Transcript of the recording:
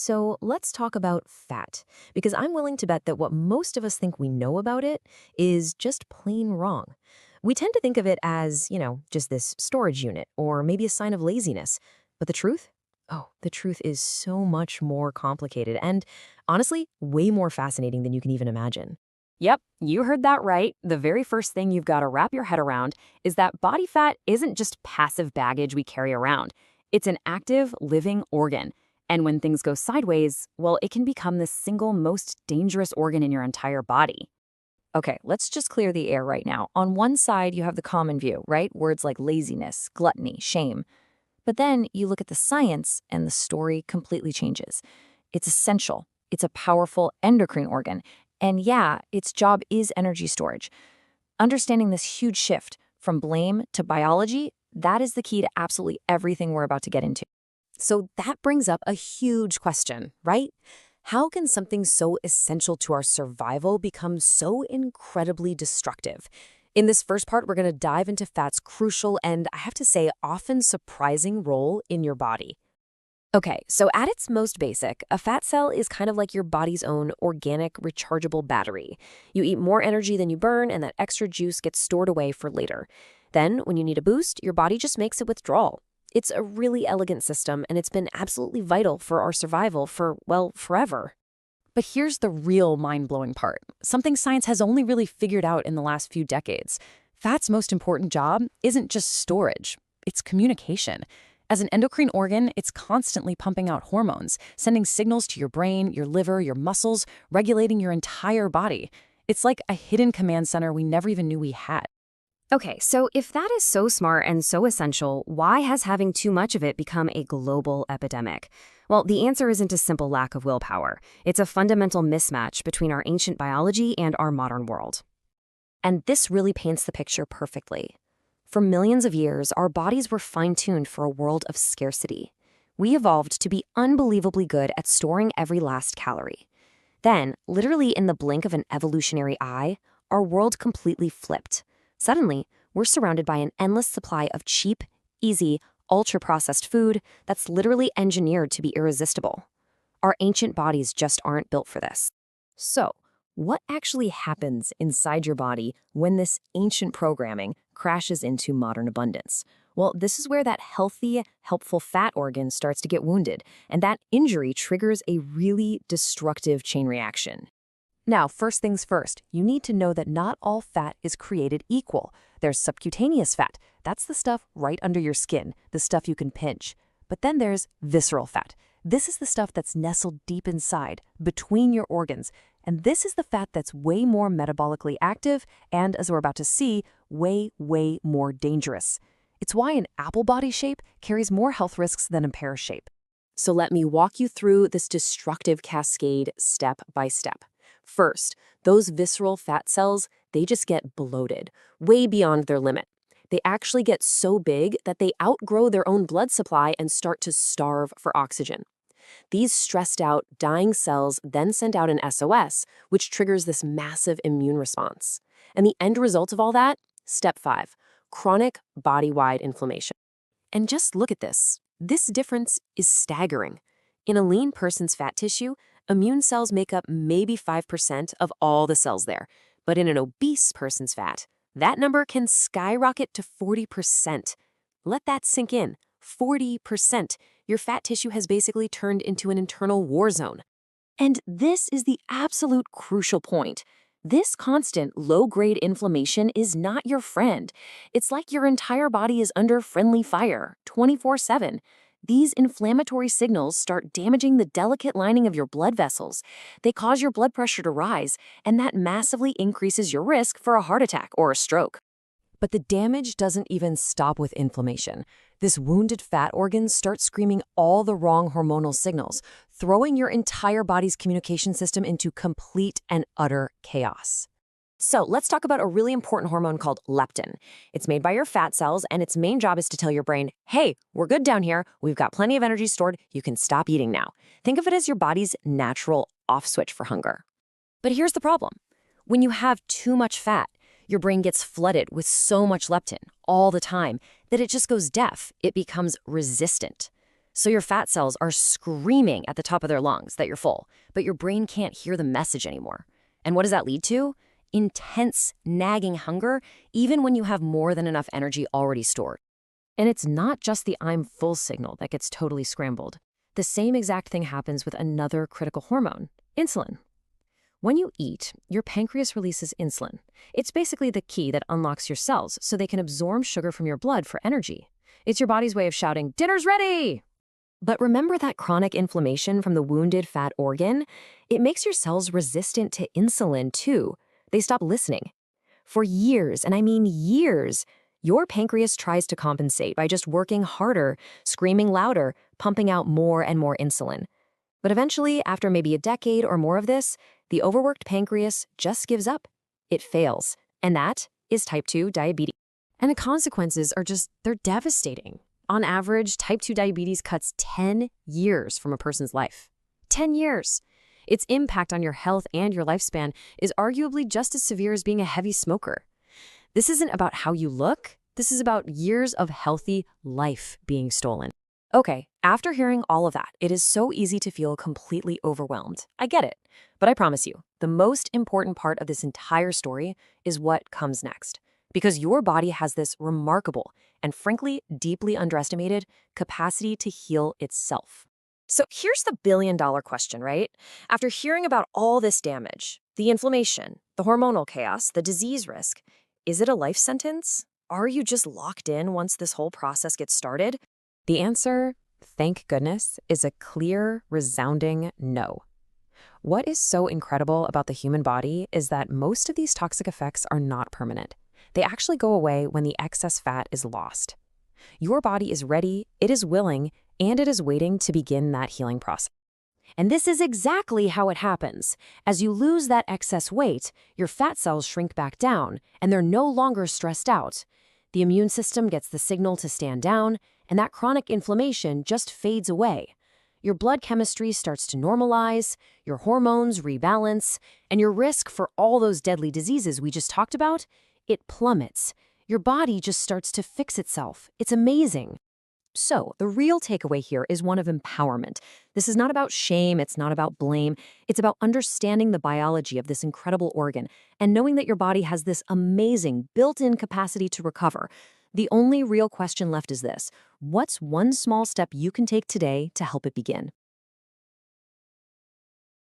So let's talk about fat, because I'm willing to bet that what most of us think we know about it is just plain wrong. We tend to think of it as, just this storage unit or maybe a sign of laziness. But the truth? Oh, the truth is so much more complicated and, honestly, way more fascinating than you can even imagine. Yep, you heard that right. The very first thing you've got to wrap your head around is that body fat isn't just passive baggage we carry around. It's an active, living organ. And when things go sideways, well, it can become the single most dangerous organ in your entire body. Okay, let's just clear the air right now. On one side, you have the common view, right? Words like laziness, gluttony, shame. But then you look at the science and the story completely changes. It's essential. It's a powerful endocrine organ. And yeah, its job is energy storage. Understanding this huge shift from blame to biology, that is the key to absolutely everything we're about to get into. So that brings up a huge question, right? How can something so essential to our survival become so incredibly destructive? In this first part, we're going to dive into fat's crucial and, I have to say, often surprising role in your body. Okay, so at its most basic, a fat cell is kind of like your body's own organic rechargeable battery. You eat more energy than you burn, and that extra juice gets stored away for later. Then, when you need a boost, your body just makes a withdrawal. It's a really elegant system, and it's been absolutely vital for our survival for, well, forever. But here's the real mind-blowing part, something science has only really figured out in the last few decades. Fat's most important job isn't just storage, it's communication. As an endocrine organ, it's constantly pumping out hormones, sending signals to your brain, your liver, your muscles, regulating your entire body. It's like a hidden command center we never even knew we had. Okay, so if that is so smart and so essential, why has having too much of it become a global epidemic? Well, the answer isn't a simple lack of willpower. It's a fundamental mismatch between our ancient biology and our modern world. And this really paints the picture perfectly. For millions of years, our bodies were fine-tuned for a world of scarcity. We evolved to be unbelievably good at storing every last calorie. Then, literally in the blink of an evolutionary eye, our world completely flipped. Suddenly, we're surrounded by an endless supply of cheap, easy, ultra-processed food that's literally engineered to be irresistible. Our ancient bodies just aren't built for this. So, what actually happens inside your body when this ancient programming crashes into modern abundance? Well, this is where that healthy, helpful fat organ starts to get wounded, and that injury triggers a really destructive chain reaction. Now, first things first, you need to know that not all fat is created equal. There's subcutaneous fat. That's the stuff right under your skin, the stuff you can pinch. But then there's visceral fat. This is the stuff that's nestled deep inside, between your organs. And this is the fat that's way more metabolically active and, as we're about to see, way, way more dangerous. It's why an apple body shape carries more health risks than a pear shape. So let me walk you through this destructive cascade step by step. First, those visceral fat cells, they just get bloated, way beyond their limit. They actually get so big that they outgrow their own blood supply and start to starve for oxygen. These stressed out, dying cells then send out an SOS, which triggers this massive immune response. And the end result of all that? Step 5, chronic body-wide inflammation. And just look at this. This difference is staggering. In a lean person's fat tissue, immune cells make up maybe 5% of all the cells there. But in an obese person's fat, that number can skyrocket to 40%. Let that sink in. 40%. Your fat tissue has basically turned into an internal war zone. And this is the absolute crucial point. This constant low-grade inflammation is not your friend. It's like your entire body is under friendly fire, 24/7. These inflammatory signals start damaging the delicate lining of your blood vessels. They cause your blood pressure to rise, and that massively increases your risk for a heart attack or a stroke. But the damage doesn't even stop with inflammation. This wounded fat organ starts screaming all the wrong hormonal signals, throwing your entire body's communication system into complete and utter chaos. So let's talk about a really important hormone called leptin. It's made by your fat cells, and its main job is to tell your brain, hey, we're good down here. We've got plenty of energy stored. You can stop eating now. Think of it as your body's natural off switch for hunger. But here's the problem. When you have too much fat, your brain gets flooded with so much leptin all the time that it just goes deaf. It becomes resistant. So your fat cells are screaming at the top of their lungs that you're full, but your brain can't hear the message anymore. And what does that lead to? Intense, nagging hunger, even when you have more than enough energy already stored. And it's not just the I'm full signal that gets totally scrambled. The same exact thing happens with another critical hormone, insulin. When you eat, your pancreas releases insulin. It's basically the key that unlocks your cells so they can absorb sugar from your blood for energy. It's your body's way of shouting, "Dinner's ready!" But remember that chronic inflammation from the wounded fat organ? It makes your cells resistant to insulin too. They stop listening. For years, and I mean years, your pancreas tries to compensate by just working harder, screaming louder, pumping out more and more insulin. But eventually, after maybe a decade or more of this, the overworked pancreas just gives up. It fails. And that is type 2 diabetes. And the consequences are they're devastating. On average, type 2 diabetes cuts 10 years from a person's life. 10 years. Its impact on your health and your lifespan is arguably just as severe as being a heavy smoker. This isn't about how you look. This is about years of healthy life being stolen. Okay, after hearing all of that, it is so easy to feel completely overwhelmed. I get it. But I promise you, the most important part of this entire story is what comes next. Because your body has this remarkable and frankly deeply underestimated capacity to heal itself. So here's the billion-dollar question, right? After hearing about all this damage, the inflammation, the hormonal chaos, the disease risk, is it a life sentence? Are you just locked in once this whole process gets started? The answer, thank goodness, is a clear, resounding no. What is so incredible about the human body is that most of these toxic effects are not permanent. They actually go away when the excess fat is lost. Your body is ready, it is willing, and it is waiting to begin that healing process. And this is exactly how it happens. As you lose that excess weight, your fat cells shrink back down, and they're no longer stressed out. The immune system gets the signal to stand down, and that chronic inflammation just fades away. Your blood chemistry starts to normalize, your hormones rebalance, and your risk for all those deadly diseases we just talked about, it plummets. Your body just starts to fix itself. It's amazing. So, the real takeaway here is one of empowerment. This is not about shame, it's not about blame. It's about understanding the biology of this incredible organ and knowing that your body has this amazing built-in capacity to recover. The only real question left is this: what's one small step you can take today to help it begin?